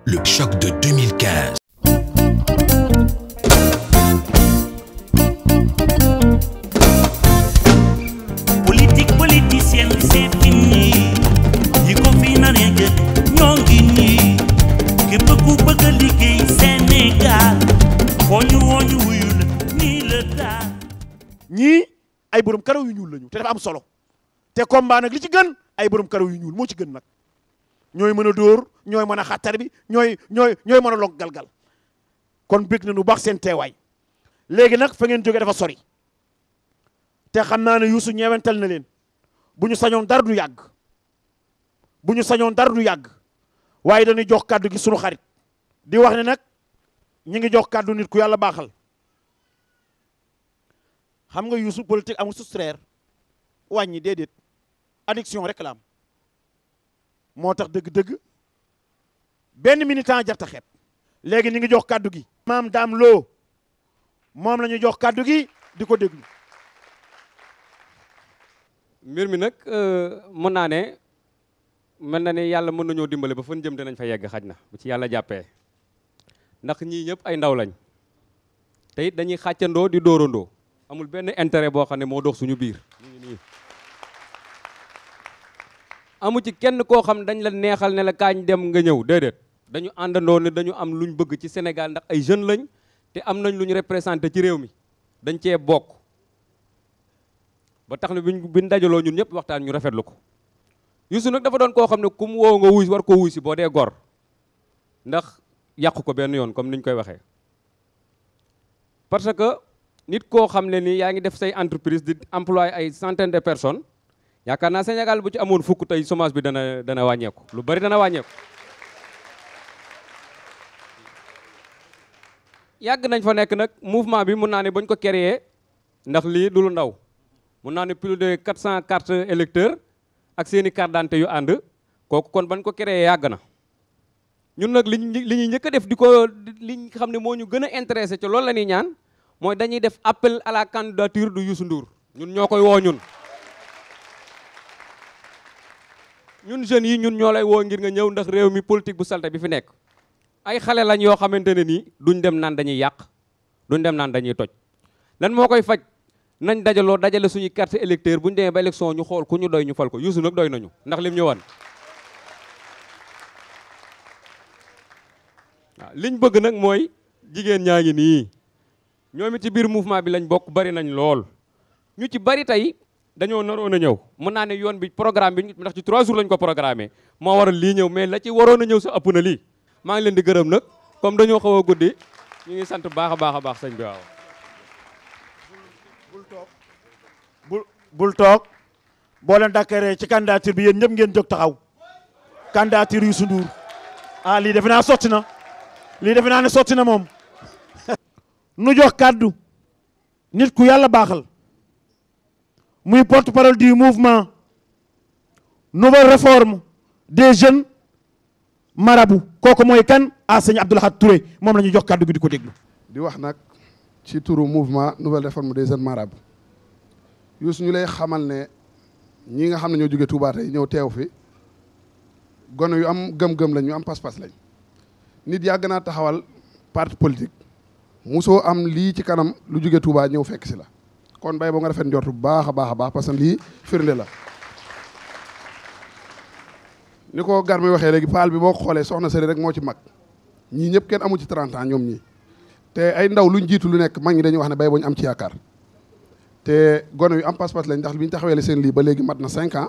Le choc de 2015. Politique politicienne, c'est fini. Ñi ko fi naree gën ñoo ngi nii. Képp ku bëgg a liggéey Sénégal foo ñu woo ñu wuyu la nii la daal. ñii ay borom karaw yu ñuul lañu te dafa am solo te combat nag li ci gën ay borom karaw yu ñuul moo ci gën nag ñooy mën a dóor ñooy mën a xattar bi ñooy mën a log galgal kon bég na nu baax seen teewaay léegi nag fa ngeen jógee dafa sori te xam naa ne Youssou ñeewental na leen bu ñu sañoon dara du yàgg bu ñu sañoon dara du yàgg waaye dañuy jox kàddu gi sunu xarit di wax ne nag ñi ngi jox kàddu nit ku yàlla baaxal xam nga Youssou politique amul soustraire wàññi déedéet addiction rek la am moo tax dëgg-dëgg benn militant jarta xeeb léegi ni ngi jox kàddu gi maam Dame Lo moom la ñu jox kàddu gi di ko déglu mbir mi nag mën naa ne mel na ne yàlla mën nañoo dimbale ba fan jëm dinañ fa yegg xaj na bu ci yàlla jàppee ndax ñii ñëpp ay ndaw lañ te it dañuy xàccandoo di dóorandoo amul benn intérêt boo xam ne moo dox suñu biir ñu ngi nii amu ci kenn koo xam dañ la neexal ne la kaañ dem nga ñëw déedéet dañu àndandoo ne dañu am luñ bëgg ci Sénégal ndax ay jeunes lañ te am nañ lu ñu représenté ci réew mi dañ cee bokk ba tax na biñ dajaloo ñun ñëpp waxtaan ñu rafetlu ko Youssou nag dafa doon koo xam ne ku mu woo nga wuy war koo wuy si boo dee gor ndax yàqu ko benn yoon comme niñ koy waxee parce que nit koo xam ne ni yaa ngi def say entreprise di employé ay centaine de personnes yaakaar naa Sénégal bu ci amoon fukk tey chômage bi dana wàññeeku lu bari dana wàññeeku yàgg nañ fa nekk nag mouvement bi mun naa ne bañ ko créé ndax lii du lu ndaw mun naa ne plus de 400 cartes électeurs ak seeni carte d'identité yu ànd kooku kon bañ ko créé yàgg na ñun nag li ñuy njëkk a def di ko li xam ne moo ñu gën a intéressé ci loolu la ñuy ñaan mooy dañuy def appel à la candidature de Youssou Ndour ñun ñoo koy woo ñun jeunes yi ñun ñoo lay woo ngir nga ñëw ndax réew mi politique bu salte bi fi nekk ay xale lañ yoo xamante ne nii duñ dem naan dañuy yàq duñ dem naan dañuy toj lan moo koy faj nañ dajale suñuy carte électeur bu ñu demee ba élection ñu xool ku ñu doy ñu fal ko Youssou nag doy nañu ndax lim ñu wan waaw liñ bëgg nag mooy jigéen ñaa ngi nii ñoom it ci biir mouvement bi lañ bokk bari nañ lool ñu ci bari tey dañoo naroon a ñëw mën naa ne yoon bi programme bi ndax ci 3 jours lañ ko programmé moo waral lii ñëw mais la ci waroon a ñëw sa ëpp na lii maa ngi leen di gërëm nag comme dañoo xaw a guddi ñu ngi sant baax a baax sëñ bi waaw. bul toog boo leen dakkaree ci candidature bi yéen ñëpp ngeen jóg taxaw candidature Youssou Ndour ah lii defe naa sotti na lii defe naa ne sotti na moom. nu jox kàddu nit ku yàlla baaxal muy porte-parole du mouvement nouvelle réforme des jeunes marabouts kooku mooy kan sëñ Abdou Lahad Touré moom la ñuy jox kàddu gi di ko déglu. di wax nag ci turu mouvement nouvelle réforme des jeunes marabouts Youssou ñu lay xamal ne ñi nga xam ne ñoo jógee Touba tey ñëw teew fi gone yu am gëm-gëm lañ ñu am pas-pas lañ nit yàgg naa taxawal parti politique musoo am lii ci kanam lu jóge Touba ñëw fekk si la kon bay boo nga rafet njort bu baax a baax parce que lii firnde la ni ko gar mi waxee léegi paal bi boo ko xoolee soxna sëri rek moo ci mag ñii ñëpp kenn amu ci 30 ans ñoom ñii te ay ndaw luñ jiitu lu nekk mag ñi dañuy wax ne bay boo ñu am ci yaakaar te gone yu am pas-pas lañ ndax bi ñu taxawee seen lii ba léegi mat na 5 ans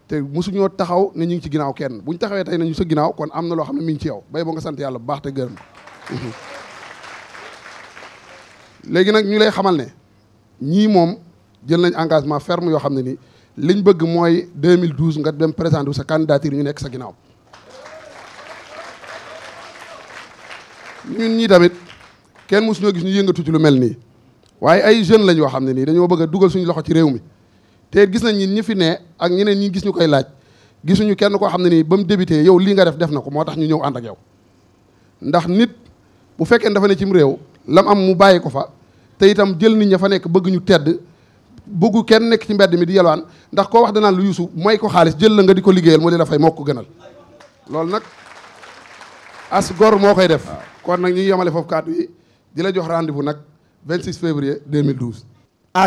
te mosuñoo taxaw ne ñu ngi ci ginnaaw kenn bu ñu taxawee tey nañu sa ginnaaw kon am na loo xam ne mi ngi ci yow bay boo nga sant yàlla bu baax te gërëm léegi nag ñu lay xamal ne ñii moom jël nañ engagement ferme yoo xam ne ni liñ bëgg mooy 2012 nga dem présenté wu sa candidature ñu nekk sa ginnaaw ñun ñii tamit kenn mosuñoo gis ñu yëngatu ci lu mel nii waaye ay jeunes lañ yoo xam ne nii dañoo bëgg a dugal suñu loxo ci réew mi te gis nañ ñi fi ne ak ñeneen ñi gis ñu koy laaj gisuñu kenn koo xam ne nii ba mu débuté yow lii nga def na ko moo tax ñu ñëw ànd ak yow ndax nit bu fekkee dafa ne cim réew lam am mu bàyyi ko fa te itam jël nit ña fa nekk bëgg ñu tedd bëggu kenn nekk ci mbedd mi di yelwaan ndax koo wax danaan lu Youssou mooy ko xaalis jël la nga di ko liggéeyal moo di la fay moo ko gënal loolu nag as gor moo koy def. kon nag ñu ngi yemale foofu kàddu yi di la jox rendez-vous nag 26 février 2012.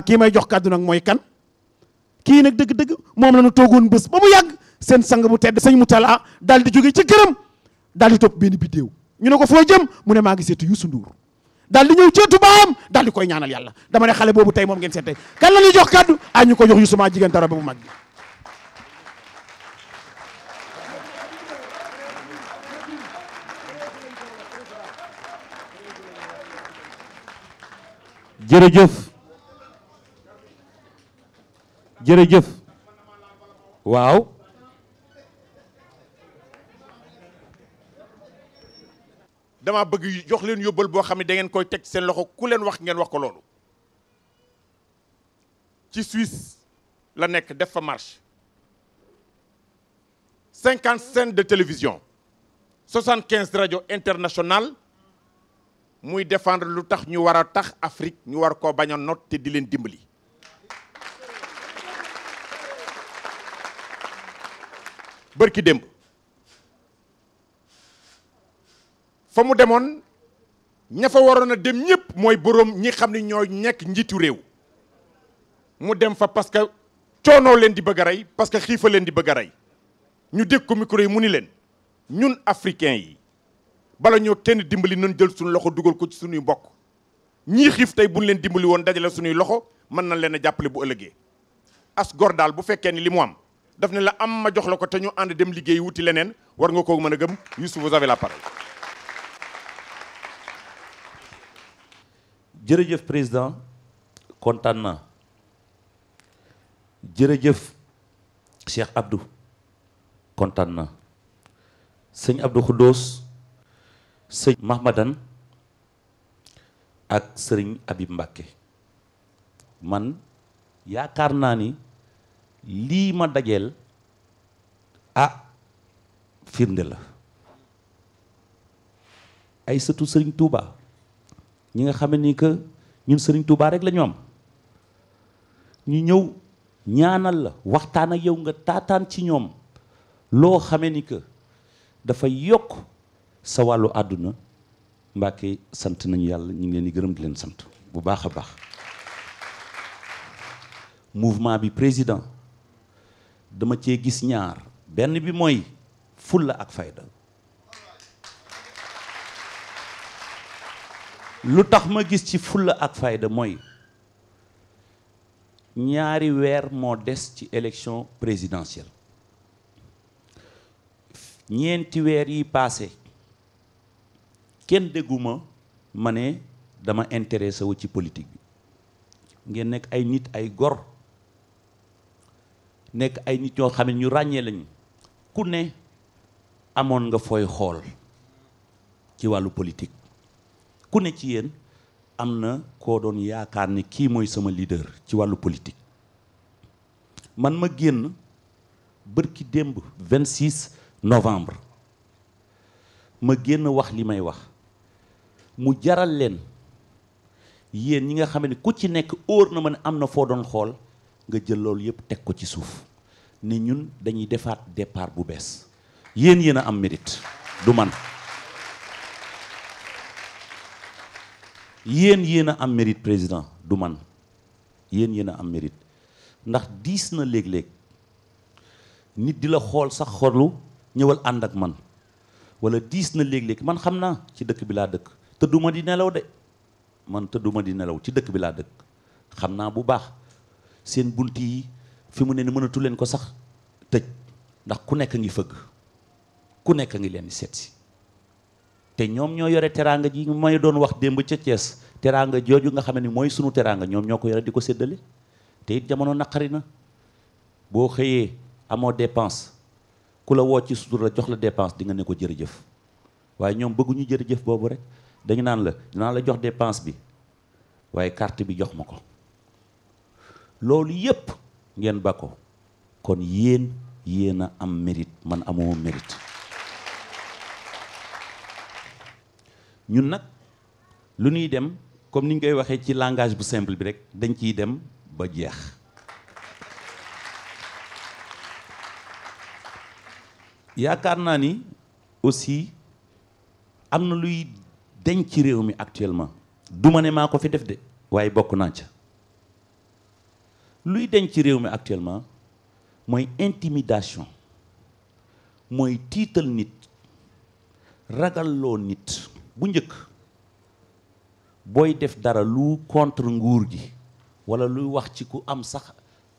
kii may jox kàddu nag mooy kan kii nag dëgg-dëgg moom la ñu toogoon bés ba mu yàgg seen sang bu tedd sëñ Moutala daal di jógee ci këram daal di topp benn biddéew ñu ne ko foo jëm mu ne maa ngi seetu Youssou Ndour daal di ñëw ceetu baam daal di koy ñaanal yàlla dama ne xale boobu tey moom ngeen seet tey kan la ñuy jox kàddu ñu ko jox Youssou maa jigéen tara ba bu mag bi. jërëjëf waaw dama bëgg jox leen yóbbal boo xam ne da ngeen koy teg seen loxo ku leen wax ngeen wax ko loolu ci Suisse la nekk def fa marche 50 chaînes de télévision 75 radios internationales muy défendre lu tax ñu war a tax Afrique ñu war koo bañ a not te di leen dimbali. bërki démb fa mu demoon ña fa waroon a dem ñëpp mooy boroom ñi xam ne ñoo nekk njiitu réew mu dem fa parce que coonoo leen di bëgg a rey parce que xiifa leen di bëgg a rey ñu dégg ko micro yi mu ni leen ñun africains yi bala ñoo kenn dimbali nañ jël suñu loxo dugal ko ci suñuy mbokk ñii xiif tey buñ leen dimbali woon dajale suñuy loxo mën nañ leen a jàppale bu ëllëgee as gor daal bu fekkee ni li mu am daf ne la am ma jox la ko te ñu ànd dem liggéey wuti leneen war nga koo mën a gëm Youssou vous avez la parole. jërëjëf président kontaan naa jërëjëf Cheikh Abdou kontaan naa sëñ Abdou Khoudous sëñ Mahmadan ak sëriñ Habib Mbacké man yaakaar naa ni lii ma dajeel firnde la ay sëtu sëriñ Touba ñi nga xam ni que ñun sëriñ Touba rek la ñu am ñu ñëw ñaanal la waxtaan ak yow nga taataan ci ñoom loo xamee ni que dafa yokk sa wàllu àdduna Mbacké sant nañu yàlla ñu ngi leen di gërëm di leen sant bu baax a baax mouvement bi président dama cee gis ñaar benn bi mooy fulla ak fayda lu tax ma gis ci fulla ak fayda mooy ñaari weer moo des ci élection présidentielle ñeenti weer yi passé kenn dégguma ma ne dama intéressé wu ci politique bi ngeen nekk ay nit ay gor nekk ay nit ñoo xam ne ñu ràññee lañu ku ne amoon nga fooy xool ci wàllu politique ku ne ci yéen am na koo doon yaakaar ne kii mooy sama leader ci wàllu politique man ma génn bërki démb 26 novembre ma génn wax li may wax mu jaral leen yéen ñi nga xam ne ku ci nekk óor na ma ne am na foo doon xool nga jël loolu yëpp teg ko ci suuf ni ñun dañuy defaat départ bu bees yéen a am mérite du man yéen a am mérite président du man yéen a am mérite ndax diis na léeg-léeg nit di la xool sax xolu ñëwal ànd ak man wala diis na léeg-léeg man xam naa ci dëkk bi laa dëkk tëdduma di nelaw de man tëdduma di nelaw ci dëkk bi laa dëkk xam naa bu baax seen bunt yi fi mu ne ni mënatu leen ko sax tëj ndax ku nekk ngi fëgg ku nekk ngi leen di seet si te ñoom ñoo yore teraanga ji may doon wax démb ca Thiès teraanga jooju nga xam ne mooy sunu teraanga ñoom ñoo ko yore di ko séddale te it jamono naqari na boo xëyee amoo dépense ku la woo ci sutura jox la dépense di nga ne ko jërëjëf waaye ñoom bëgguñu jërëjëf boobu rek dañu naan la dinaa la jox dépense bi waaye carte bi jox ma ko loolu yépp ngeen ba ko kon yéen a am mérite man amoo mérite ñun nag lu ñuy dem comme ni ñu koy waxee ci langage bu simple bi rek dañ ciy dem ba jeex yaakaar naa ni aussi am na luy denc ci réew mi actuellement du ma ne maa ko fi def de waaye bokk naa ca luy denc ci réew mi actuellement mooy intimidation mooy tiital nit ragalloo nit. bu njëkk booy def dara lu contre nguur gi walla luy wax ci ku am sax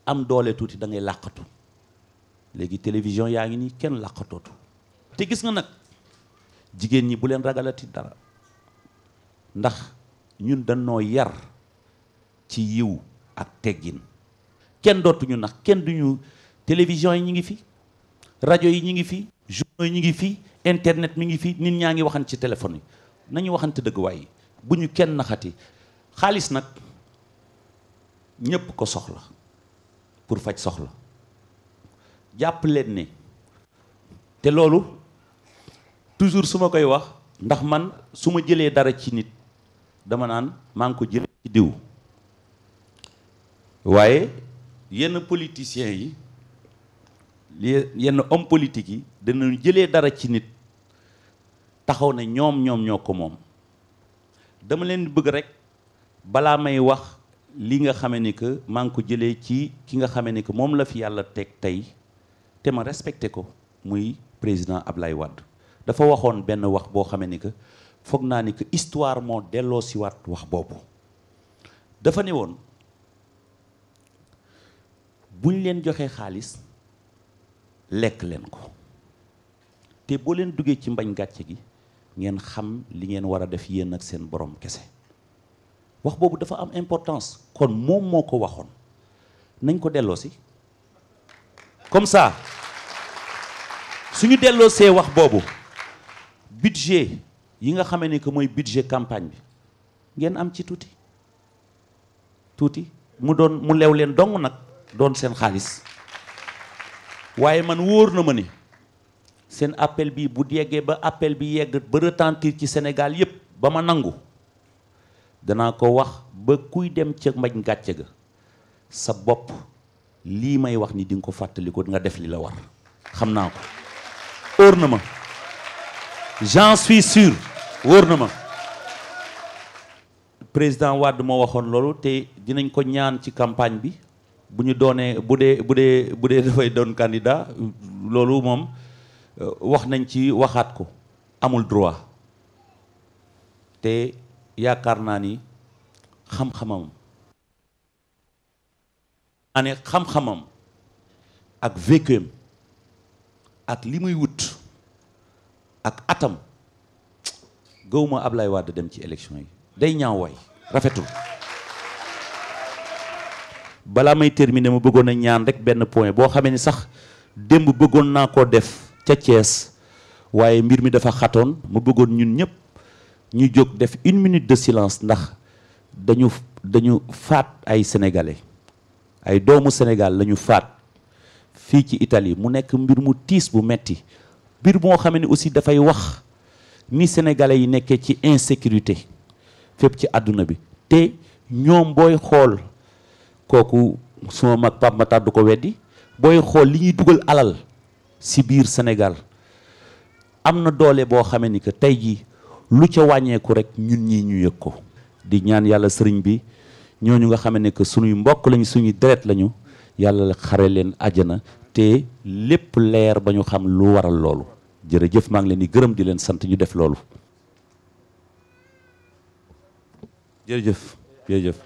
am doole tuuti da ngay làqatu léegi télévision yaa ngi nii kenn làqatootu te gis nga nag jigéen ñi bu leen ragalati dara ndax ñun dañoo yar ci yiw ak teggin kenn dootuñu nax kenn duñu télévision yi ñu ngi fi rajo yi ñu ngi fi journaux yi ñu ngi fi internet mi ngi fi nit ñaa ngi waxan ci téléphone yi nañu waxante dëgg waaye bu ñu kenn naxati xaalis nag ñépp ko soxla pour faj soxla jàpp leen ne te loolu toujours su ma koy wax ndax man su ma jëlee dara ci nit dama naan maa ngi ko jëlee ci diw waaye yenn politiciens yi yenn homme politique yi danañu jëlee dara ci nit taxaw ne ñoom ñoo ko moom dama leen bëgg rek balaa may wax li nga xame ni que maa ngi ko jëlee ci ki nga xame ni que moom la fi yàlla teg tey te ma respecté ko muy président Ablaye Wade dafa waxoon benn wax boo xame ni que foog naa ni que histoire moo delloo si waat wax boobu dafa ne woon buñ leen joxee xaalis lekk leen ko te boo leen duggee ci mbañ gàcce gi ngeen xam li ngeen war a def yéen ak seen borom kese wax boobu dafa am importance kon moom moo ko waxoon nañ ko delloo si comme ça suñu delloo see wax boobu budget yi nga xamee ni que mooy budget campagne bi ngeen am ci tuuti mu lew leen dong nag doon seen xaalis waaye man wóor na ma ni seen appel bi bu yeggee ba appel bi yegg ba retentir ci Sénégal yépp ba ma nangu danaa ko wax ba kuy dem ca mbañ gàcce ga sa bopp lii may wax ni di nga ko fàttali ko nga def li la war xam naa ko wóor na ma j'en suis sûr wóor na ma président Wade moo waxoon loolu te dinañ ko ñaan ci campagne bi bu ñu doonee bu dee dafay doon candidat loolu moom wax nañ ci waxaat ko amul droit te yaakaar naa ni xam-xamam ak vécuam ak li muy wut ak atam gëwuma Ablaye Wade dem ci élection yi day ñaaw waay rafetul. balaa may terminer ma bëggoon a ñaan rek benn point boo xamee ni sax démb bëggoon naa koo def ca Thiès waaye mbir mi dafa xatoon ma bëggoon ñun ñëpp ñu jóg def 1 minute de silence ndax dañu faat ay sénégalais ay doomu Sénégal lañu faat fii ci Italie mu nekk mbir mu tiis bu metti mbir moo xamee ni aussi dafay wax ni sénégalais yi nekkee ci insécurité fépp ci àdduna bi te ñoom booy xool kooku suma mag Pape Matar du ko weddi booy xool li ñuy dugal alal si biir Sénégal am na doole boo xamee ni que tey jii lu ca wàññeeku rek ñun ñii ñu yëg ko di ñaan yàlla sëriñ bi ñooñu nga xamee ne que suñuy mbokk lañu suñuy deret lañu yàlla xare leen àjjana te lépp leer ba ñu xam lu waral loolu jërëjëf maa ngi leen di gërëm di leen sant ñu def loolu jërëjëf.